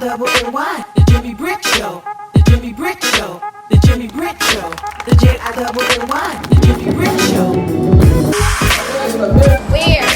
J-I-double-N-Y, the JimmyBritt Show, the JimmyBritt Show, the JimmyBritt Show, the J-I-double-N-Y, the JimmyBritt Show. Where?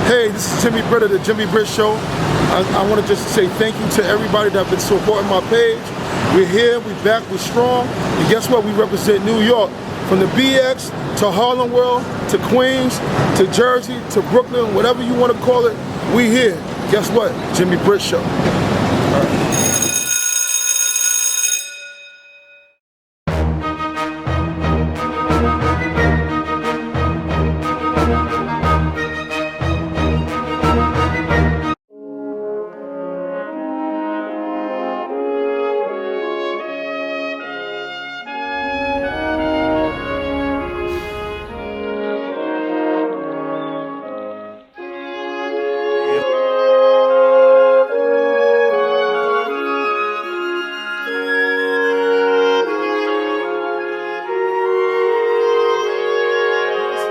Hey, this is JimmyBritt of the JimmyBritt Show. I want to just say thank you to everybody that have been supporting my page. We're here, we're back, we're strong. And guess what? We represent New York. From the BX to Harlem World to Queens to Jersey to Brooklyn, whatever you want to call it, we here. Guess what? JimmyBritt Show. All right.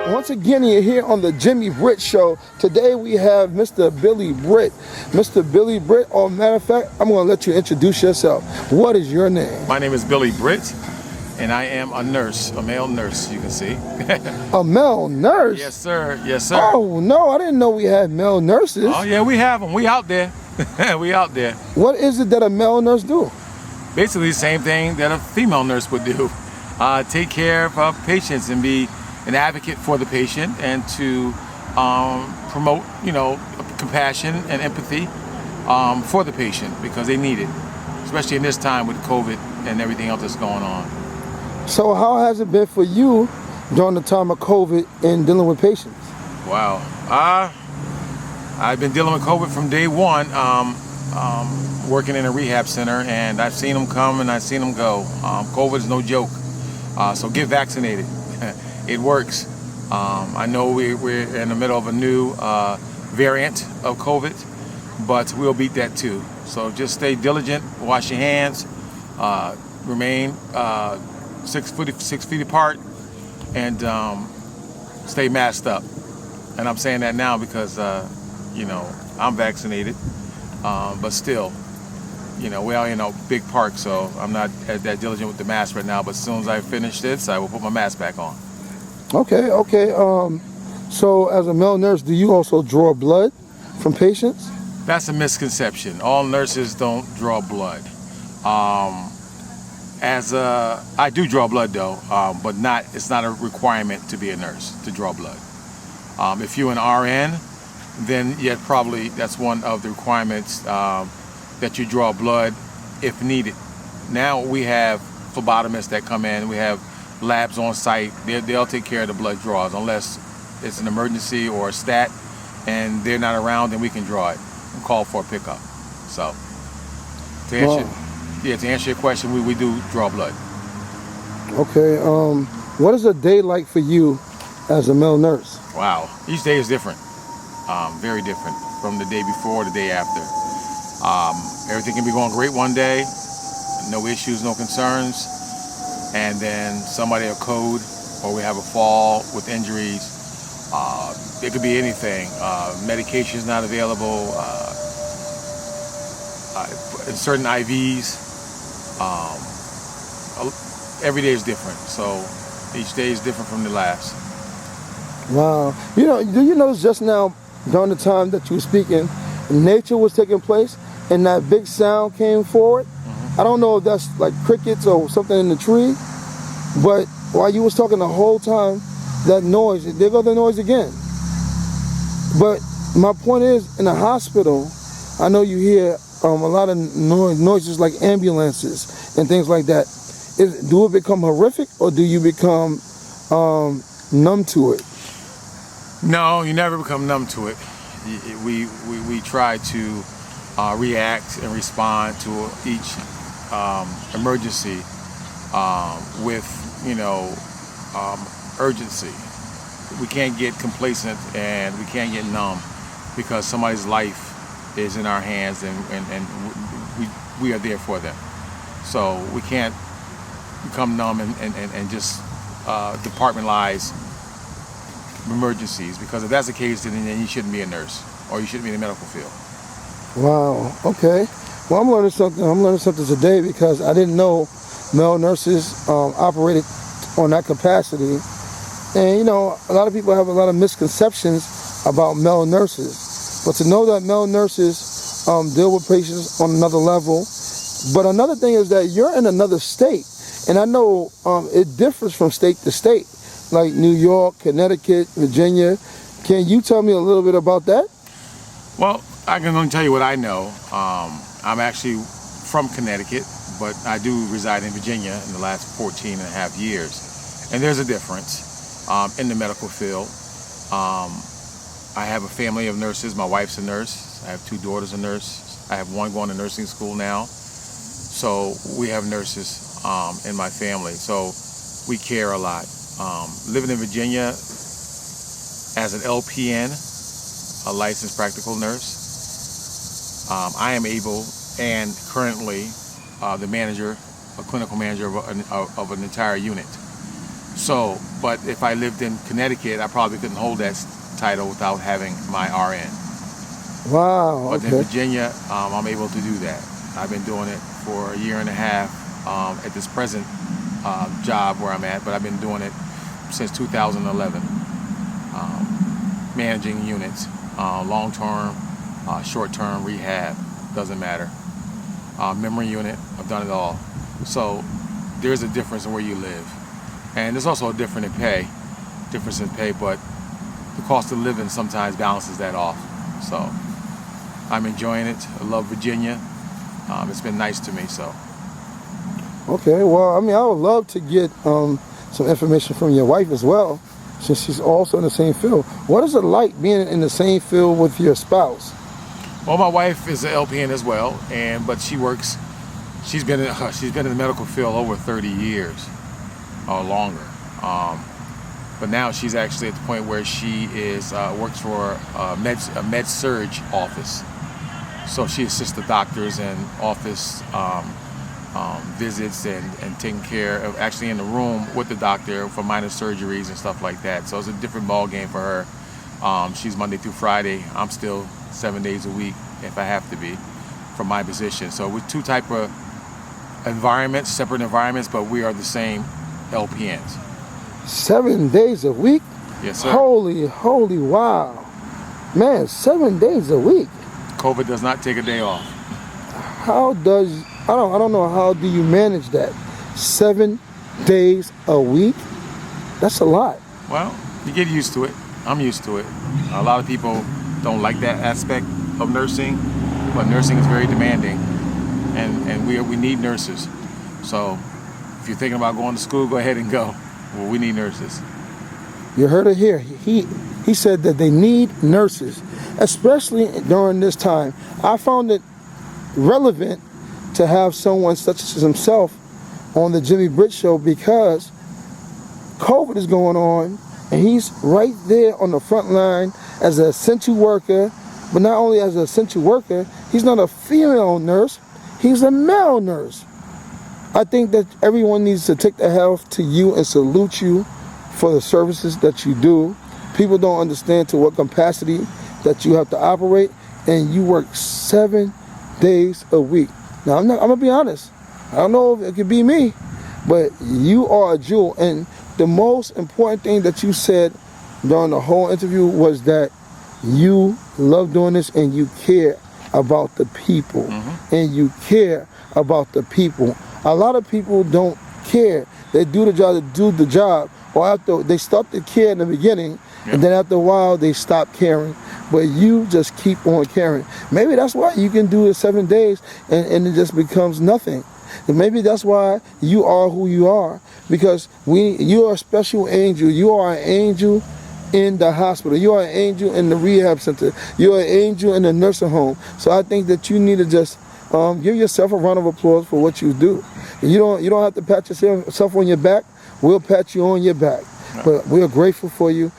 Once again, you're here on the JimmyBritt Show. Today we have Mr. Billy Britt. Mr. Billy Britt, or matter of fact, I'm going to let you introduce yourself. What is your name? My name is Billy Britt, and I am a nurse, a male nurse, you can see. A male nurse? Yes, sir. Yes, sir. Oh, no, I didn't know we had male nurses. Oh, yeah, we have them. We out there. We out there. What is it that a male nurse do? Basically the same thing that a female nurse would do. Take care of patients and be an advocate for the patient, and to promote, compassion and empathy for the patient, because they need it, especially in this time with COVID and everything else that's going on. So how has it been for you during the time of COVID and dealing with patients? Wow. I've been dealing with COVID from day one, working in a rehab center, and I've seen them come and I've seen them go. COVID is no joke, so get vaccinated. It works. I know we're in the middle of a new variant of COVID, but we'll beat that too. So just stay diligent, wash your hands, remain 6 feet apart, and stay masked up. And I'm saying that now because I'm vaccinated, but still, we're out in a big park, so I'm not that diligent with the mask right now. But as soon as I finish this, I will put my mask back on. Okay. So as a male nurse, do you also draw blood from patients? That's a misconception. All nurses don't draw blood. I do draw blood though, but it's not a requirement to be a nurse to draw blood. If you're an RN, then yeah, probably that's one of the requirements, that you draw blood if needed. Now we have phlebotomists that come in. We have labs on site. They'll take care of the blood draws unless it's an emergency or a stat and they're not around, then we can draw it and call for a pickup. So to answer your question, we do draw blood. Okay. What is a day like for you as a male nurse? Wow, each day is different. Very different from the day before, the day after. Everything can be going great one day, no issues, no concerns, and then somebody will code, or we have a fall with injuries. It could be anything. Medication is not available. Certain IVs. Every day is different, so each day is different from the last. Wow. Do you notice just now, during the time that you were speaking, nature was taking place and that big sound came forward? I don't know if that's like crickets or something in the tree, but while you was talking the whole time, that noise, there goes the noise again. But my point is, in a hospital, I know you hear a lot of noises like ambulances and things like that. Do it become horrific, or do you become numb to it? No, you never become numb to it. We try to react and respond to each emergency with urgency. We can't get complacent and we can't get numb, because somebody's life is in our hands, and we are there for them. So we can't become numb and just departmentalize emergencies, because if that's the case, then you shouldn't be a nurse, or you shouldn't be in the medical field. Wow. Okay. Well, I'm learning something. I'm learning something today because I didn't know male nurses operated on that capacity. And you know, a lot of people have a lot of misconceptions about male nurses. But to know that male nurses deal with patients on another level. But another thing is that you're in another state, and I know it differs from state to state, like New York, Connecticut, Virginia. Can you tell me a little bit about that? Well, I can only tell you what I know. I'm actually from Connecticut, but I do reside in Virginia in the last 14 and a half years. And there's a difference in the medical field. I have a family of nurses. My wife's a nurse. I have 2 daughters a nurse. I have one going to nursing school now. So we have nurses in my family. So we care a lot. Living in Virginia as an LPN, a licensed practical nurse, I am able, and currently the manager, a clinical manager of an entire unit. So, but if I lived in Connecticut, I probably couldn't hold that title without having my RN. Wow. But Okay. in Virginia, I'm able to do that. I've been doing it for a year and a half at this present job where I'm at, but I've been doing it since 2011, managing units, long-term, short-term, rehab, doesn't matter. Memory unit, I've done it all. So there's a difference in where you live. And there's also a difference in pay, but the cost of living sometimes balances that off. So I'm enjoying it. I love Virginia. It's been nice to me, so. Okay, well, I mean, I would love to get some information from your wife as well, since she's also in the same field. What is it like being in the same field with your spouse? Well, my wife is an LPN as well, but she works. She's been in the medical field over 30 years or longer. But now she's actually at the point where she is works for a med surge office. So she assists the doctors in office visits and taking care of, actually in the room with the doctor for minor surgeries and stuff like that. So it's a different ball game for her. She's Monday through Friday. I'm still 7 days a week if I have to be from my position. So we're 2 type of environments, separate environments, but we are the same LPNs. 7 days a week? Yes, sir. Holy, wow. Man, 7 days a week. COVID does not take a day off. How does, I don't know, how do you manage that? 7 days a week? That's a lot. Well, you get used to it. I'm used to it. A lot of people don't like that aspect of nursing, but nursing is very demanding, and we need nurses. So if you're thinking about going to school, go ahead and go. Well, we need nurses. You heard it here. He said that they need nurses, especially during this time. I found it relevant to have someone such as himself on the JimmyBritt Show because COVID is going on, and he's right there on the front line as an essential worker. But not only as an essential worker, he's not a female nurse, he's a male nurse. I think that everyone needs to take the health to you and salute you for the services that you do. People don't understand to what capacity that you have to operate, and you work 7 days a week. Now, I'm gonna be honest. I don't know if it could be me, but you are a jewel. And the most important thing that you said during the whole interview was that you love doing this and you care about the people. And you care about the people. A lot of people don't care. They do the job to do the job, or after they start to care in the beginning, and then after a while they stop caring. But you just keep on caring. Maybe that's why you can do it 7 days and it just becomes nothing. And maybe that's why you are who you are, because you are a special angel. You are an angel in the hospital. You are an angel in the rehab center. You are an angel in the nursing home. So I think that you need to just give yourself a round of applause for what you do. You don't have to pat yourself on your back. We'll pat you on your back. But we're grateful for you.